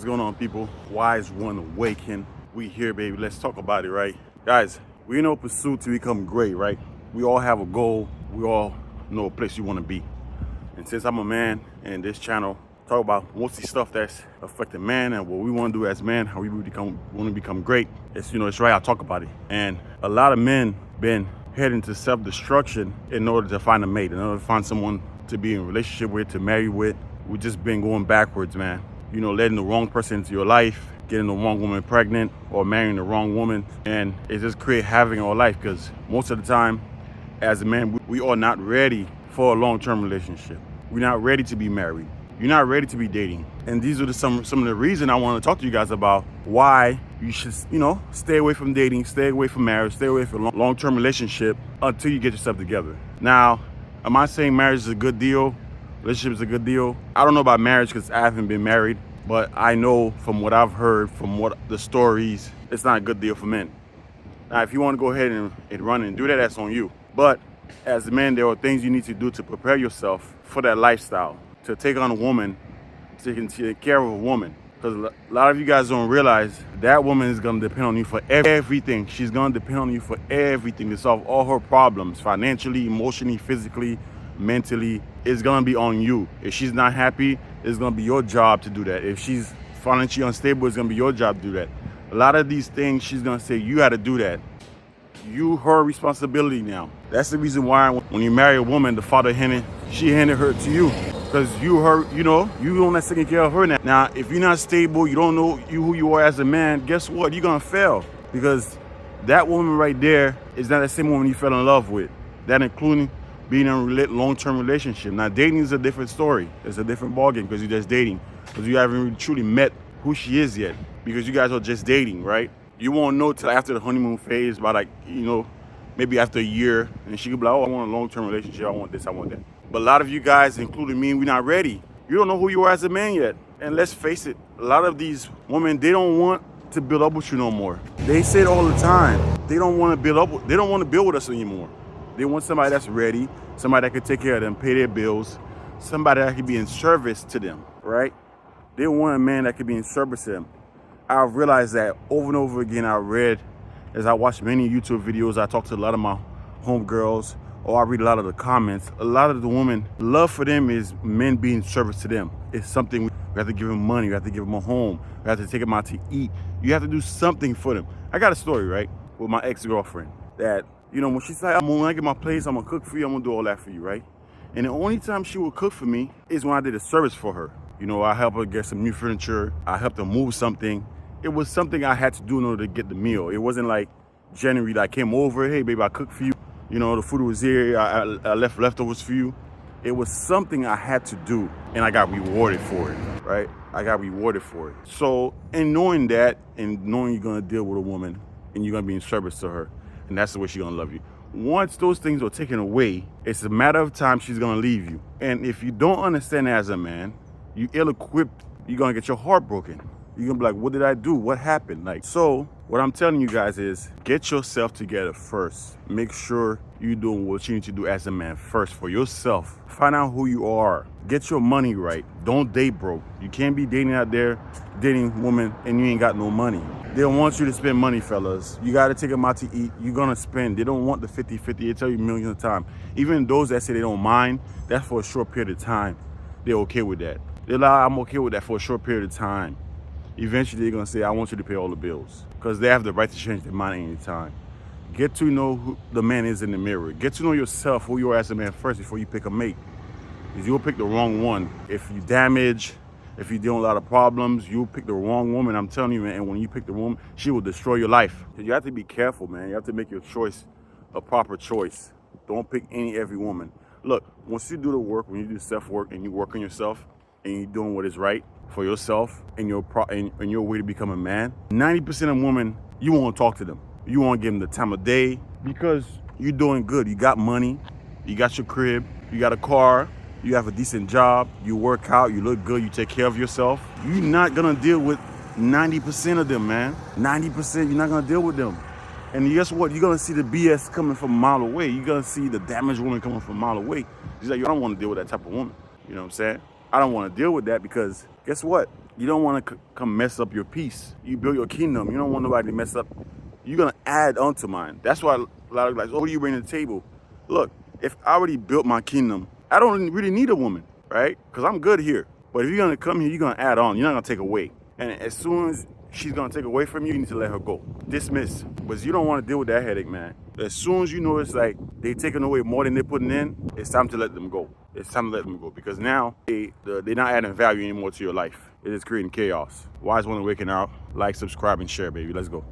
going on, people? Wise One Awaken. We here, baby. Let's talk about it, right? Guys, we in no pursuit to become great, right? We all have a goal. We all know a place you want to be. And since I'm a man and this channel talk about mostly stuff that's affecting man and what we want to do as men, how we want to become great, it's right. I talk about it. And a lot of men been heading to self-destruction in order to find a mate, in order to find someone to be in a relationship with, to marry with. We just been going backwards, man. Letting the wrong person into your life, getting the wrong woman pregnant, or marrying the wrong woman, and it just create havoc in our life. Because most of the time, as a man, we are not ready for a long-term relationship. We're not ready to be married. You're not ready to be dating. And these are some of the reasons I want to talk to you guys about why you should, stay away from dating, stay away from marriage, stay away from long-term relationship until you get yourself together. Now, am I saying marriage is a good deal? Relationship is a good deal? I don't know about marriage because I haven't been married, but I know from what I've heard, from what the stories, it's not a good deal for men. Now, if you want to go ahead and run and do that, that's on you. But as a man, there are things you need to do to prepare yourself for that lifestyle, to take on a woman, to take care of a woman. Because a lot of you guys don't realize that woman is going to depend on you for everything. She's going to depend on you for everything to solve all her problems, financially, emotionally, physically, mentally. It's going to be on you. If she's not happy, it's going to be your job to do that. If she's financially unstable, it's going to be your job to do that. A lot of these things, she's going to say, you got to do that. Her responsibility now. That's the reason why when you marry a woman, the father she handed her to you. Because you don't have taking care of her now. Now, if you're not stable, you don't know who you are as a man, guess what? You're going to fail. Because that woman right there is not the same woman you fell in love with. That including being in a long-term relationship. Now, dating is a different story. It's a different ballgame because you're just dating. Because you haven't really truly met who she is yet. Because you guys are just dating, right? You won't know till after the honeymoon phase, by maybe after a year. And she could be like, oh, I want a long-term relationship. I want this, I want that. But a lot of you guys, including me, we're not ready. You don't know who you are as a man yet. And let's face it, a lot of these women, they don't want to build up with you no more. They say it all the time. They don't want to build with us anymore. They want somebody that's ready, somebody that can take care of them, pay their bills, somebody that can be in service to them, right? They want a man that can be in service to them. I've realized that over and over again. I read, as I watch many YouTube videos, I talk to a lot of my homegirls, or I read a lot of the comments. A lot of the women, love for them is men being service to them. It's something we have to give them money, we have to give them a home, we have to take them out to eat. You have to do something for them. I got a story, right, with my ex-girlfriend that, when she's like, when I get my place, I'm gonna cook for you, I'm gonna do all that for you, right? And the only time she would cook for me is when I did a service for her. I helped her get some new furniture, I helped her move something. It was something I had to do in order to get the meal. It wasn't like generally I came over, hey baby, I cooked for you. The food was here, I left leftovers for you. It was something I had to do, and I got rewarded for it, right? I got rewarded for it. So, in knowing that, and knowing you're gonna deal with a woman, and you're gonna be in service to her, and that's the way she's gonna love you. Once those things are taken away, it's a matter of time she's gonna leave you. And if you don't understand that as a man, you ill-equipped, you're gonna get your heart broken. You're gonna be like, what did I do? What happened? So what I'm telling you guys is get yourself together first. Make sure you're doing what you need to do as a man first for yourself. Find out who you are. Get your money right. Don't date broke. You can't be dating out there, dating women, and you ain't got no money. They don't want you to spend money, fellas. You gotta take them out to eat. You're gonna spend. They don't want the 50-50. They tell you millions of times. Even those that say they don't mind, that's for a short period of time. They're okay with that. They're like, I'm okay with that for a short period of time. Eventually, they're gonna say, I want you to pay all the bills. Because they have the right to change their mind anytime. Get to know who the man is in the mirror. Get to know yourself, who you are as a man first before you pick a mate. Because you'll pick the wrong one. If you damage, if you're dealing with a lot of problems, you'll pick the wrong woman. I'm telling you, man, and when you pick the woman, she will destroy your life. You have to be careful, man. You have to make your choice a proper choice. Don't pick every woman. Look, once you do the work, when you do self-work and you work on yourself and you're doing what is right for yourself and your way to become a man, 90% of women, you won't talk to them. You won't give them the time of day because you're doing good. You got money, you got your crib, you got a car, you have a decent job, you work out, you look good, you take care of yourself. You're not gonna deal with 90% of them, man. 90%, you're not gonna deal with them. And guess what? You're gonna see the BS coming from a mile away. You're gonna see the damaged woman coming from a mile away. She's like, I don't wanna deal with that type of woman. You know what I'm saying? I don't wanna deal with that because guess what? You don't want to come mess up your peace. You build your kingdom. You don't want nobody to mess up. You're going to add onto mine. That's why a lot of like, oh, what do you bring to the table? Look, if I already built my kingdom, I don't really need a woman, right? Because I'm good here. But if you're going to come here, you're going to add on. You're not going to take away. And as soon as she's going to take away from you, you need to let her go. Dismiss. But you don't want to deal with that headache, man. As soon as you know it's like they taking away more than they're putting in, it's time to let them go. It's time to let them go because now they're not adding value anymore to your life. It is creating chaos. Wise One Awakening out. Like, subscribe, and share, baby. Let's go.